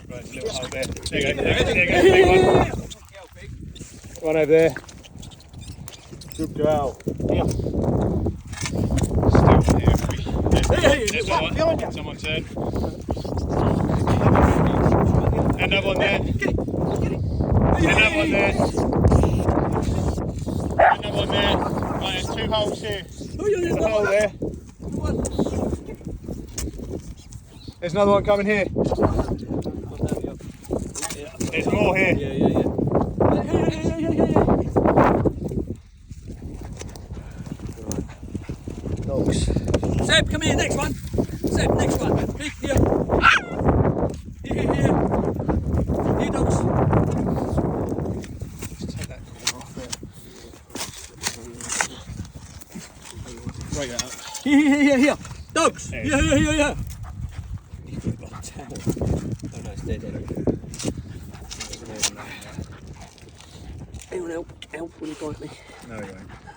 Right, a little hole there. There you go, there you go. One over there. Good girl. Here. Still one here. There's one. Someone turn. Another one there. Another one there. Another one there. Right, there's two holes here. There's a hole there. There's another one coming here. There's more here. Dogs. Seb, come here, next one. Seb, next one. Here. Here, dogs. Just take that corner off there. Break that up. Here. Dogs. There. Here. Oh no, it's dead. Anyone help when you bite me? No, you won't.